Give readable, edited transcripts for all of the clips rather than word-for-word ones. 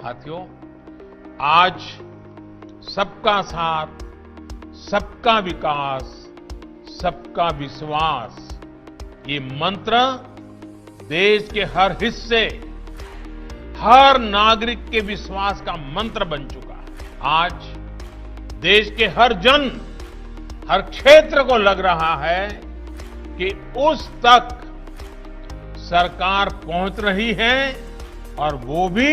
साथियों, आज सबका साथ, सबका विकास, सबका विश्वास ये मंत्र देश के हर हिस्से, हर नागरिक के विश्वास का मंत्र बन चुका है। आज देश के हर जन, हर क्षेत्र को लग रहा है कि उस तक सरकार पहुंच रही है और वो भी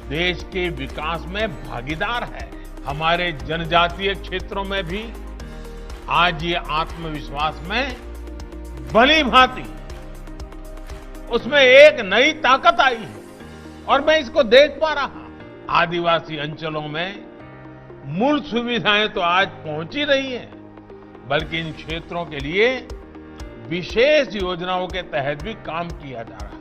देश के विकास में भागीदार है। हमारे जनजातीय क्षेत्रों में भी आज ये आत्मविश्वास में भली भांति उसमें एक नई ताकत आई है और मैं इसको देख पा रहा। आदिवासी अंचलों में मूल सुविधाएं तो आज पहुंच ही रही हैं, बल्कि इन क्षेत्रों के लिए विशेष योजनाओं के तहत भी काम किया जा रहा है।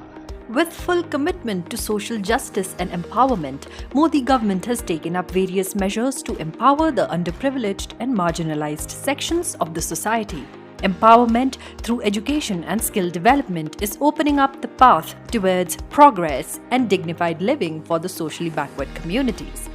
With full commitment to social justice and empowerment, Modi government has taken up various measures to empower the underprivileged and marginalized sections of the society. Empowerment through education and skill development is opening up the path towards progress and dignified living for the socially backward communities.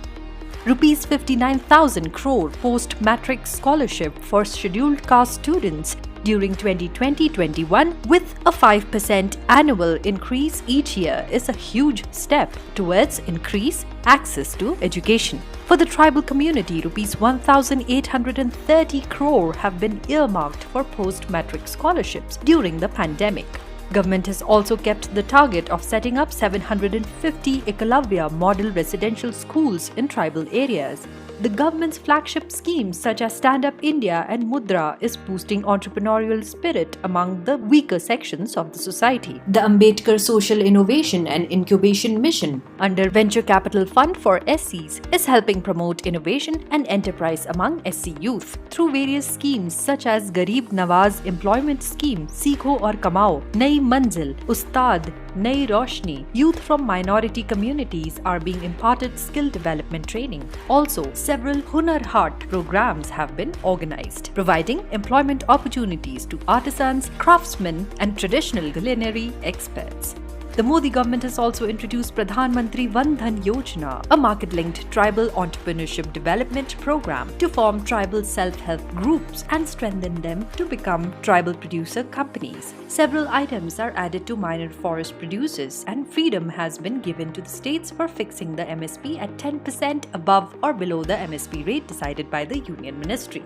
Rupees 59,000 crore post-matric scholarship for scheduled caste students during 2020-21 with a 5% annual increase each year is a huge step towards increased access to education. For the tribal community, rupees 1,830 crore have been earmarked for post-matric scholarships during the pandemic. Government has also kept the target of setting up 750 Ekalavya model residential schools in tribal areas. The government's flagship schemes such as Stand Up India and Mudra is boosting entrepreneurial spirit among the weaker sections of the society. The Ambedkar Social Innovation and Incubation Mission under Venture Capital Fund for SCs is helping promote innovation and enterprise among SC youth through various schemes such as Garib Nawaz Employment Scheme, Seekho aur Kamao, Nai Manzil, Ustad, Nai Roshni. Youth from minority communities are being imparted skill development training. Also, several Hunar Haat programs have been organized, providing employment opportunities to artisans, craftsmen, and traditional culinary experts. The Modi government has also introduced Pradhan Mantri Van Dhan Yojana, a market-linked tribal entrepreneurship development program to form tribal self-help groups and strengthen them to become tribal producer companies. Several items are added to minor forest producers, and freedom has been given to the states for fixing the MSP at 10% above or below the MSP rate decided by the Union Ministry.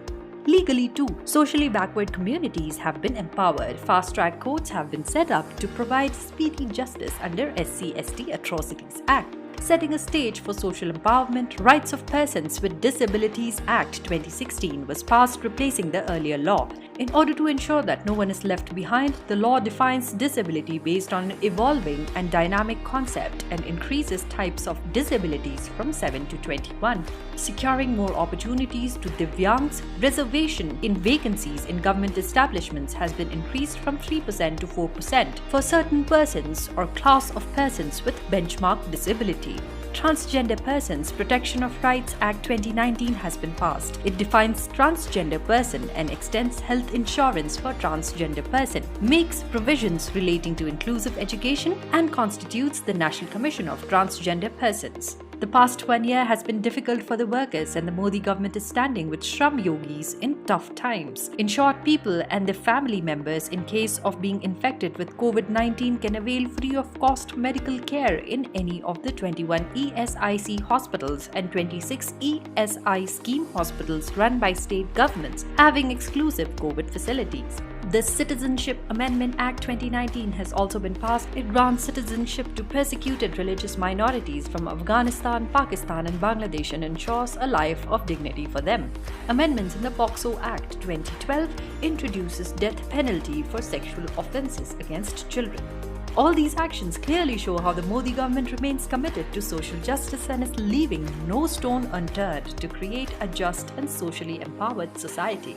Legally too, socially backward communities have been empowered. Fast-track courts have been set up to provide speedy justice under SC/ST Atrocities Act. Setting a stage for social empowerment, Rights of Persons with Disabilities Act 2016 was passed, replacing the earlier law. In order to ensure that no one is left behind, the law defines disability based on an evolving and dynamic concept and increases types of disabilities from 7 to 21. Securing more opportunities to Divyangs, reservation in vacancies in government establishments has been increased from 3% to 4% for certain persons or class of persons with benchmark disability. Transgender Persons Protection of Rights Act 2019 has been passed. It defines transgender person and extends health insurance for transgender person, makes provisions relating to inclusive education, and constitutes the National Commission of Transgender Persons. The past 1 year has been difficult for the workers, and the Modi government is standing with Shram Yogis in tough times. In short, people and their family members in case of being infected with COVID-19 can avail free of cost medical care in any of the 21 ESIC hospitals and 26 ESI scheme hospitals run by state governments having exclusive COVID facilities. The Citizenship Amendment Act 2019 has also been passed. It grants citizenship to persecuted religious minorities from Afghanistan, Pakistan and Bangladesh and ensures a life of dignity for them. Amendments in the POCSO Act 2012 introduces death penalty for sexual offences against children. All these actions clearly show how the Modi government remains committed to social justice and is leaving no stone unturned to create a just and socially empowered society.